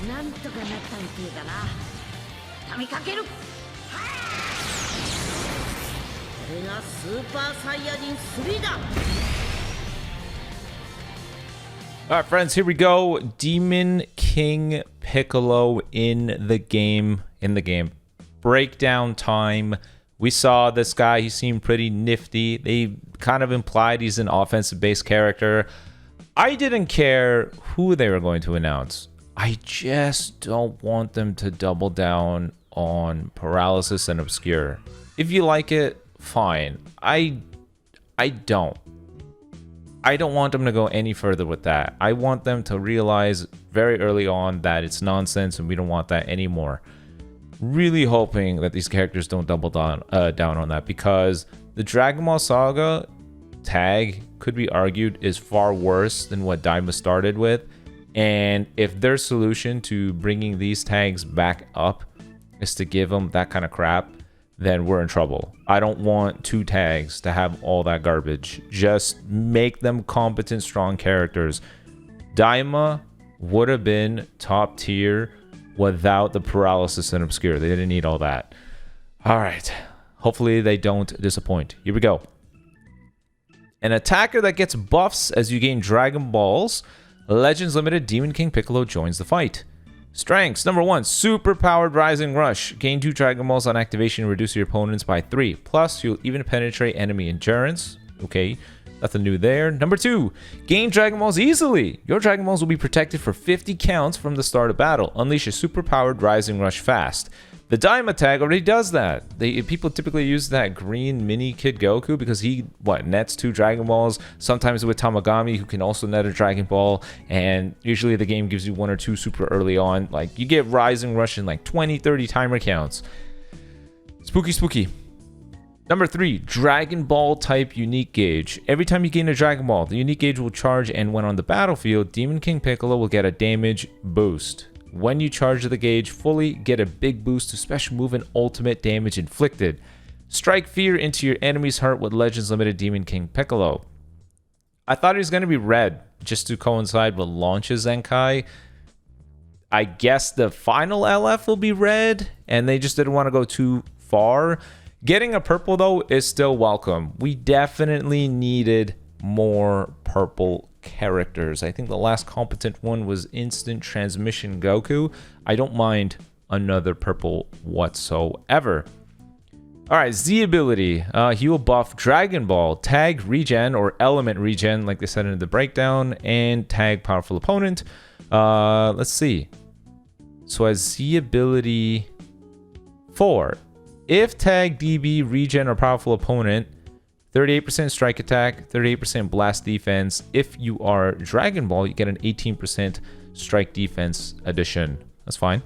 なんとかなったみてえだな。畳みかける。これがスーパーサイヤ人3だ。All right, friends, here we go. Demon King Piccolo in the game. Breakdown time. We saw this guy. He seemed pretty nifty. They kind of implied he's an offensive-based character. I didn't care who they were going to announce. I just don't want them to double down on Paralysis and Obscure. If you like it, fine. I don't. I don't want them to go any further with that. I want them to realize very early on that it's nonsense and we don't want that anymore. Really hoping that these characters don't double down on that, because the Dragon Ball Saga tag could be argued is far worse than what DAIMA started with. And if their solution to bringing these tags back up is to give them that kind of crap, then we're in trouble. I don't want two tags to have all that garbage. Just make them competent, strong characters. DAIMA would have been top tier without the Paralysis and Obscure. They didn't need all that. All right. Hopefully they don't disappoint. Here we go. An attacker that gets buffs as you gain Dragon Balls. Legends Limited Demon King Piccolo joins the fight. Strengths. Number 1, super powered Rising Rush. Gain 2 Dragon Balls on activation and reduce your opponents by 3. Plus, you'll even penetrate enemy endurance. Okay, nothing new there. Number 2, gain Dragon Balls easily. Your Dragon Balls will be protected for 50 counts from the start of battle. Unleash a super powered Rising Rush fast. The DAIMA tag already does that. People typically use that green mini Kid Goku because he, nets 2 Dragon Balls, sometimes with Tamagami, who can also net a Dragon Ball, and usually the game gives you 1 or 2 super early on. Like, you get Rising Rush in like 20, 30 timer counts. Spooky, spooky. Number 3, Dragon Ball type unique gauge. Every time you gain a Dragon Ball, the unique gauge will charge, and when on the battlefield, Demon King Piccolo will get a damage boost. When you charge the gauge fully, get a big boost to special move and ultimate damage inflicted. Strike fear into your enemy's heart with Legends Limited Demon King Piccolo. I thought he was going to be red, just to coincide with launches Zenkai. I guess the final LF will be red, and they just didn't want to go too far. Getting a purple, though, is still welcome. We definitely needed more purple characters. I think the last competent one was Instant Transmission Goku. I don't mind another purple whatsoever. Alright, Z ability. He will buff Dragon Ball, tag regen or element regen, like they said in the breakdown, and tag powerful opponent. Let's see. So as Z ability 4, if tag DB, regen, or powerful opponent, 38% strike attack, 38% blast defense. If you are Dragon Ball, you get an 18% strike defense addition. That's fine.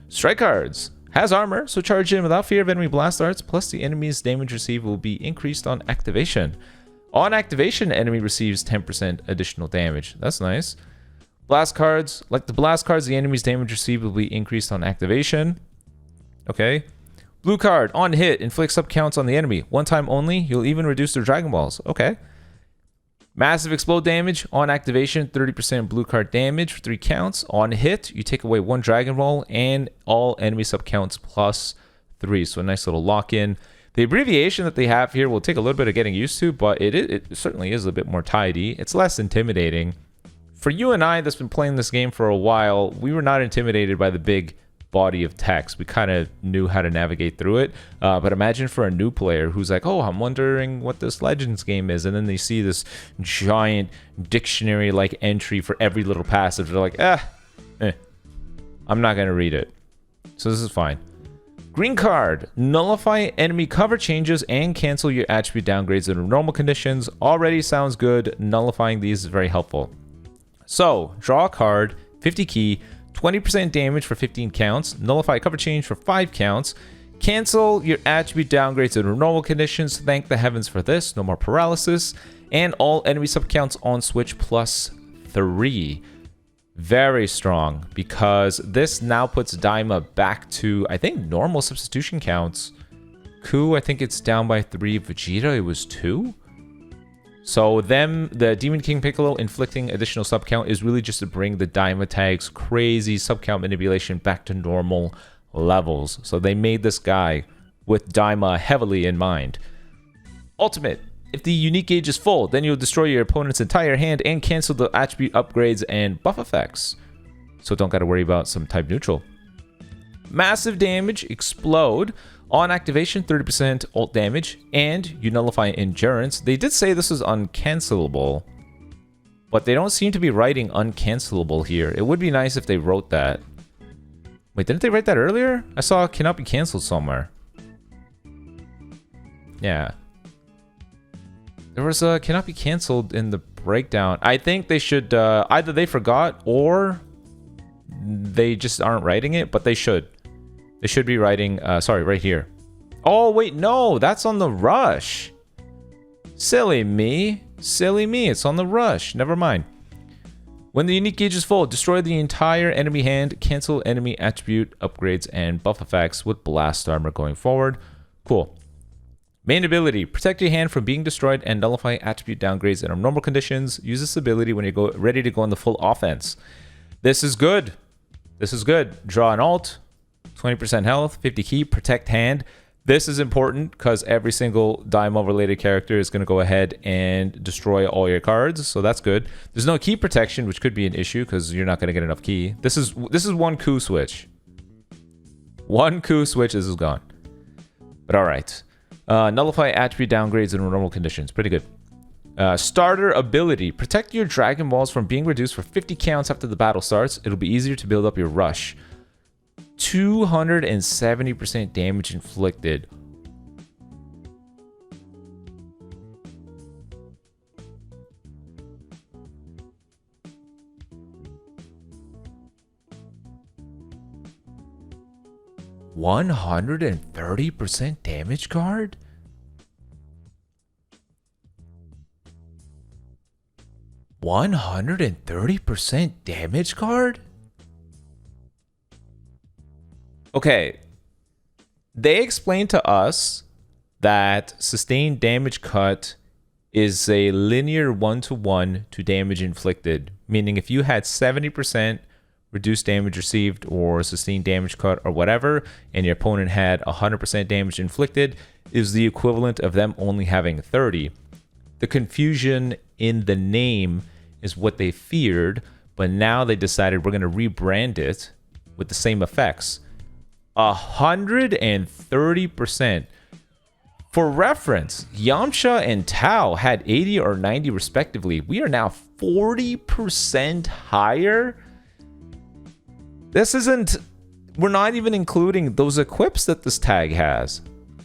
Strike cards. Has armor, so charge in without fear of enemy blast darts, plus the enemy's damage received will be increased on activation. On activation, enemy receives 10% additional damage. That's nice. Blast cards. Like the blast cards, the enemy's damage received will be increased on activation. Okay. Blue card, on hit, inflicts up counts on the enemy. One time only, you'll even reduce their Dragon Balls. Okay. Massive explode damage, on activation, 30% blue card damage for 3 counts. On hit, you take away 1 Dragon Ball and all enemy sub counts plus 3. So a nice little lock-in. The abbreviation that they have here will take a little bit of getting used to, but it certainly is a bit more tidy. It's less intimidating. For you and I that's been playing this game for a while, we were not intimidated by the big body of text. We kind of knew how to navigate through it, but imagine for a new player who's like, oh, I'm wondering what this Legends game is, and then they see this giant dictionary like entry for every little passive. They're like, I'm not gonna read it. So this is fine. Green card, nullify enemy cover changes and cancel your attribute downgrades under normal conditions. Already sounds good. Nullifying these is very helpful. So draw a card, 50 key, 20% damage for 15 counts, nullify cover change for 5 counts, cancel your attribute downgrades under normal conditions, thank the heavens for this, no more paralysis, and all enemy subcounts on switch plus 3. Very strong, because this now puts DAIMA back to, I think, normal substitution counts. Ku, I think it's down by 3. Vegeta, it was 2. So the Demon King Piccolo inflicting additional sub count is really just to bring the DAIMA tag's crazy sub count manipulation back to normal levels. So they made this guy with DAIMA heavily in mind. Ultimate. If the unique gauge is full, then you'll destroy your opponent's entire hand and cancel the attribute upgrades and buff effects. So don't gotta worry about some type neutral. Massive damage, explode. On activation, 30% ult damage, and you nullify endurance. They did say this is uncancelable, but they don't seem to be writing uncancelable here. It would be nice if they wrote that. Wait, didn't they write that earlier? I saw it cannot be canceled somewhere. Yeah. There was a cannot be canceled in the breakdown. I think they should, either they forgot or they just aren't writing it, but they should. They should be writing, sorry, right here. Oh, wait, no, that's on the rush. Silly me. Silly me, it's on the rush. Never mind. When the unique gauge is full, destroy the entire enemy hand, cancel enemy attribute, upgrades, and buff effects with blast armor going forward. Cool. Main ability, protect your hand from being destroyed and nullify attribute downgrades in normal conditions. Use this ability when you're ready to go on the full offense. This is good. This is good. Draw an ult. 20% health, 50 key, protect hand. This is important because every single DAIMA related character is going to go ahead and destroy all your cards, so that's good. There's no key protection, which could be an issue because you're not going to get enough key. This is one coup switch. One coup switch, this is gone. But all right. Nullify attribute downgrades in normal conditions. Pretty good. Starter ability. Protect your Dragon Balls from being reduced for 50 counts after the battle starts. It'll be easier to build up your rush. 270% damage inflicted. $130% damage card? $130% damage card? Okay, they explained to us that sustained damage cut is a linear 1-to-1 to damage inflicted, meaning if you had 70% reduced damage received or sustained damage cut or whatever, and your opponent had 100% damage inflicted, is the equivalent of them only having 30. The confusion in the name is what they feared, but now they decided we're going to rebrand it with the same effects. 130%. For reference, Yamcha and Tao had 80 or 90 respectively. We are now 40% higher. This isn't... We're not even including those equips that this tag has.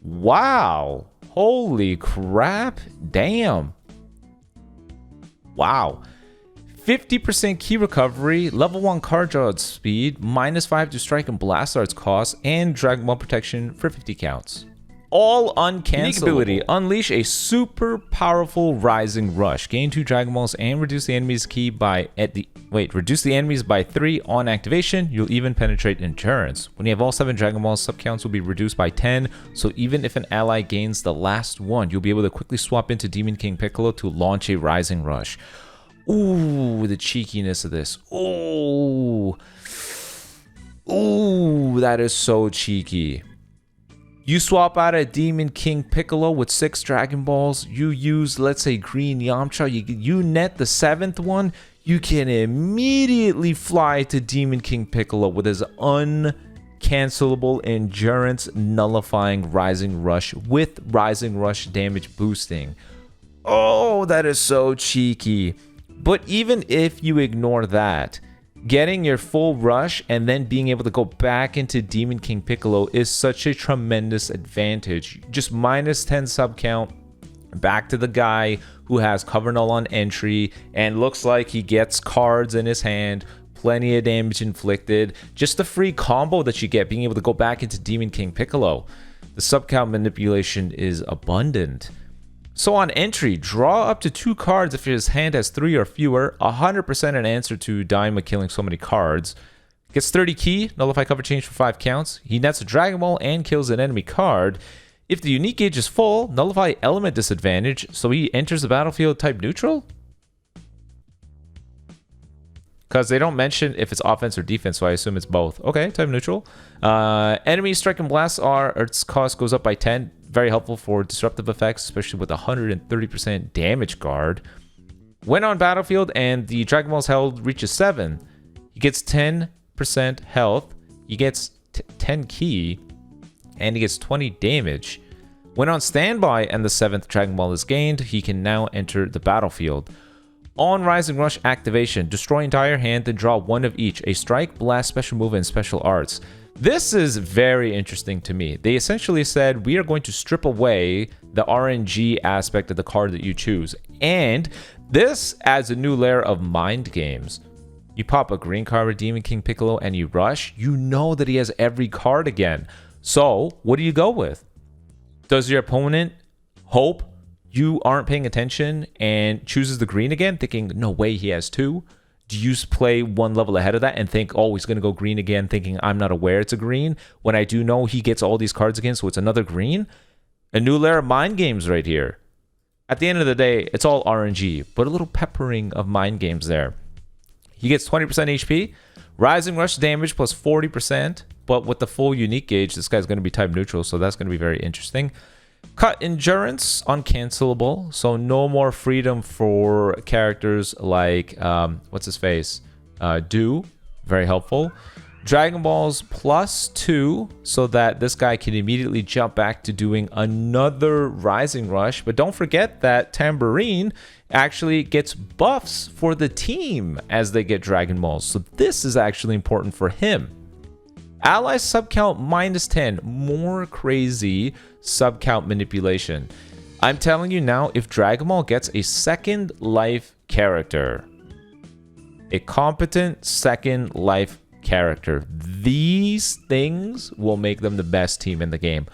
Wow. Holy crap. Damn. Wow. 50% key recovery, level 1 card draw speed, -5 to strike and blast arts cost, and Dragon Ball protection for 50 counts. All uncancelable. Unique ability, unleash a super powerful rising rush. Gain 2 Dragon Balls and reduce the enemy's key by reduce the enemies by 3 on activation. You'll even penetrate endurance. When you have all 7 Dragon Balls, sub counts will be reduced by 10. So even if an ally gains the last one, you'll be able to quickly swap into Demon King Piccolo to launch a rising rush. Ooh, the cheekiness of this. Ooh. Ooh, that is so cheeky. You swap out a Demon King Piccolo with 6 Dragon Balls. You use, let's say, Green Yamcha. You net the 7th one. You can immediately fly to Demon King Piccolo with his uncancelable endurance nullifying Rising Rush with Rising Rush damage boosting. Oh, that is so cheeky. But even if you ignore that, getting your full rush and then being able to go back into Demon King Piccolo is such a tremendous advantage. Just -10 sub count, back to the guy who has cover null on entry and looks like he gets cards in his hand, plenty of damage inflicted. Just the free combo that you get being able to go back into Demon King Piccolo. The sub count manipulation is abundant. So on entry, draw up to 2 cards if his hand has 3 or fewer. 100% an answer to DAIMA killing so many cards. Gets 30 key, nullify cover change for 5 counts. He nets a Dragon Ball and kills an enemy card. If the unique gauge is full, nullify element disadvantage, so he enters the battlefield type neutral? Because they don't mention if it's offense or defense, so I assume it's both. Okay, type neutral. Enemy strike and blast its cost goes up by 10. Very helpful for disruptive effects, especially with 130% damage guard. When on battlefield and the Dragon Ball's health reaches 7, he gets 10% health, he gets 10 ki, and he gets 20 damage. When on standby and the 7th Dragon Ball is gained, he can now enter the battlefield. On Rising Rush activation, destroy entire hand, then draw one of each. A strike, blast, special move, and special arts. This is very interesting to me. They essentially said, we are going to strip away the RNG aspect of the card that you choose. And this adds a new layer of mind games. You pop a green card with Demon King Piccolo and you rush, you know that he has every card again. So, what do you go with? Does your opponent hope you aren't paying attention and chooses the green again, thinking, no way, he has 2? Do you play one level ahead of that and think, oh, he's going to go green again, thinking I'm not aware it's a green, when I do know he gets all these cards again, so it's another green? A new layer of mind games right here. At the end of the day, it's all RNG, but a little peppering of mind games there. He gets 20% HP, Rising Rush damage plus 40%, but with the full unique gauge, this guy's going to be type neutral, so that's going to be very interesting. Cut endurance, uncancelable, so no more freedom for characters like, what's his face? Do, very helpful. Dragon Balls plus 2, so that this guy can immediately jump back to doing another Rising Rush. But don't forget that Tambourine actually gets buffs for the team as they get Dragon Balls, so this is actually important for him. Ally subcount minus 10, more crazy subcount manipulation. I'm telling you now, if Dragon Ball gets a second life character, a competent second life character, these things will make them the best team in the game.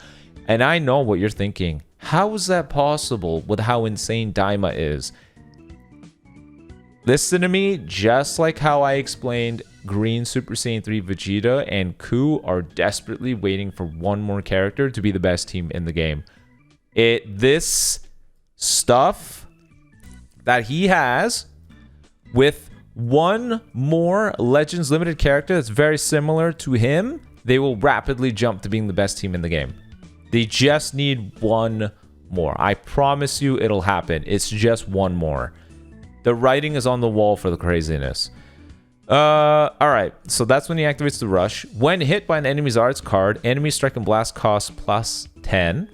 And I know what you're thinking. How is that possible with how insane DAIMA is? Listen to me, just like how I explained Green Super Saiyan 3 Vegeta and Ku are desperately waiting for one more character to be the best team in the game. This stuff that he has with one more Legends Limited character that's very similar to him, they will rapidly jump to being the best team in the game. They just need one more. I promise you it'll happen. It's just one more. The writing is on the wall for the craziness. Alright, so that's when he activates the rush. When hit by an enemy's arts card, enemy strike and blast costs plus 10.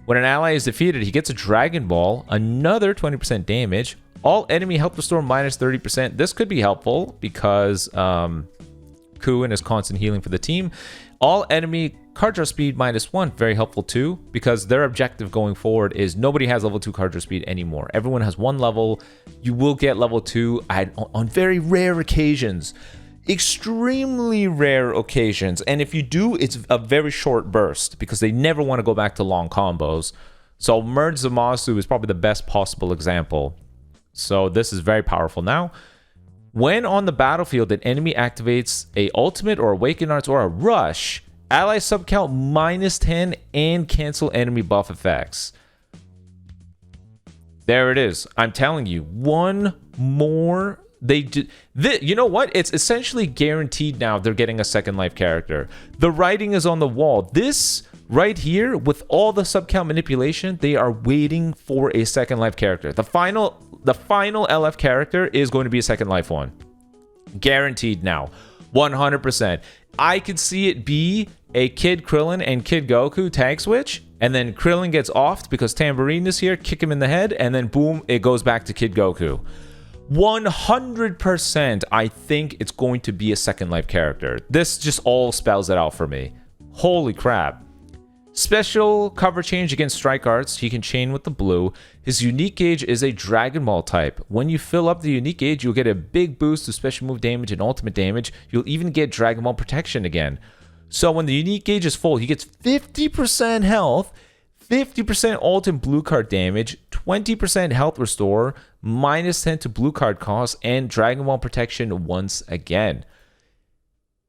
When an ally is defeated, he gets a Dragon Ball, another 20% damage. All enemy health restore minus 30%. This could be helpful because Ku and his constant healing for the team. All enemy card draw speed minus 1, very helpful too, because their objective going forward is nobody has level 2 card draw speed anymore. Everyone has 1 level. You will get level 2 on very rare occasions. Extremely rare occasions. And if you do, it's a very short burst because they never want to go back to long combos. So Merge Zamasu is probably the best possible example. So this is very powerful now. When on the battlefield, an enemy activates a ultimate or awaken arts or a rush, ally subcount minus 10 and cancel enemy buff effects. There it is. I'm telling you, one more. You know what? It's essentially guaranteed now they're getting a second life character. The writing is on the wall. This right here, with all the subcount manipulation, they are waiting for a second life character. The final LF character is going to be a second life one. Guaranteed now. 100%. I could see it be a Kid Krillin and Kid Goku tag switch, and then Krillin gets offed because Tambourine is here, kick him in the head, and then boom, it goes back to Kid Goku. 100% I think it's going to be a second life character. This just all spells it out for me. Holy crap. Special cover change against strike arts. He can chain with the blue. His unique gauge is a Dragon Ball type. When you fill up the unique gauge, you'll get a big boost to special move damage and ultimate damage. You'll even get Dragon Ball protection again. So when the unique gauge is full, he gets 50% health, 50% ult and blue card damage, 20% health restore, minus 10 to blue card cost, and Dragon Ball protection once again.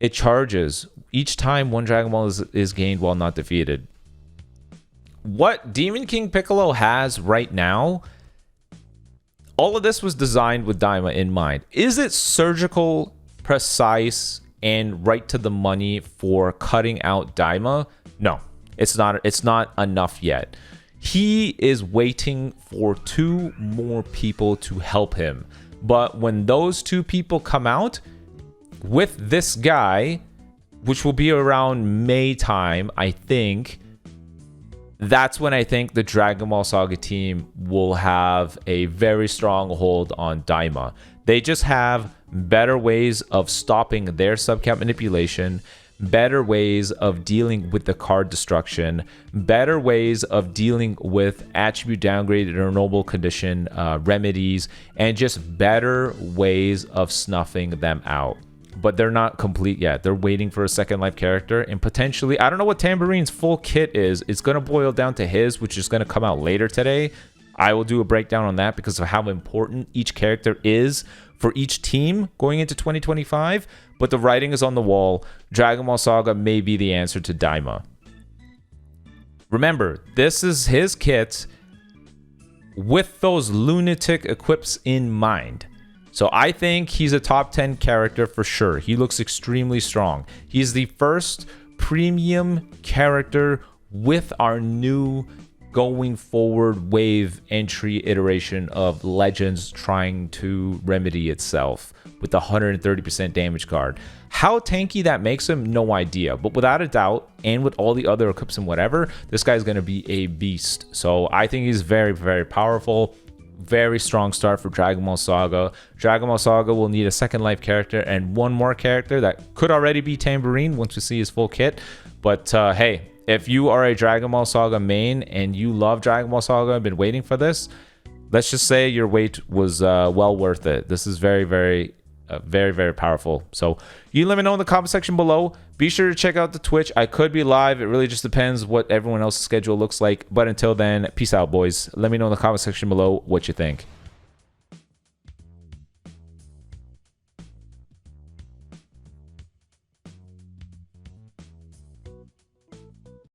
It charges each time one Dragon Ball is gained while not defeated. what Demon King Piccolo has right now, all of this was designed with Daima in mind. Is it surgical, precise, and right to the money for cutting out Daima? No, it's not. It's not enough yet. He is waiting for 2 more people to help him. But when those 2 people come out with this guy, which will be around May time, I think, that's when I think the Dragon Ball Saga team will have a very strong hold on Daima. They just have better ways of stopping their subcap manipulation, better ways of dealing with the card destruction, better ways of dealing with attribute downgrade or noble condition remedies, and just better ways of snuffing them out. But they're not complete yet. They're waiting for a second life character, and potentially, I don't know what Tamburine's full kit is. It's going to boil down to his, which is going to come out later today. I will do a breakdown on that because of how important each character is for each team going into 2025. But the writing is on the wall. Dragon Ball Saga may be the answer to Daima. Remember, this is his kit with those lunatic equips in mind. So I think he's a top 10 character for sure. He looks extremely strong. He's the first premium character with our new going forward wave entry iteration of Legends trying to remedy itself with the 130% damage card. How tanky that makes him, no idea. But without a doubt, and with all the other equips and whatever, this guy's going to be a beast. So I think he's very, very powerful. Very strong start for Dragon Ball Saga. Dragon Ball Saga will need a second life character and 1 more character that could already be Tambourine once we see his full kit. But hey, if you are a Dragon Ball Saga main and you love Dragon Ball Saga and been waiting for this, let's just say your wait was well worth it. This is very, very, very powerful. So you let me know in the comment section below. Be sure to check out the Twitch. I could be live. It really just depends what everyone else's schedule looks like. But until then, peace out, boys. Let me know in the comment section below what you think.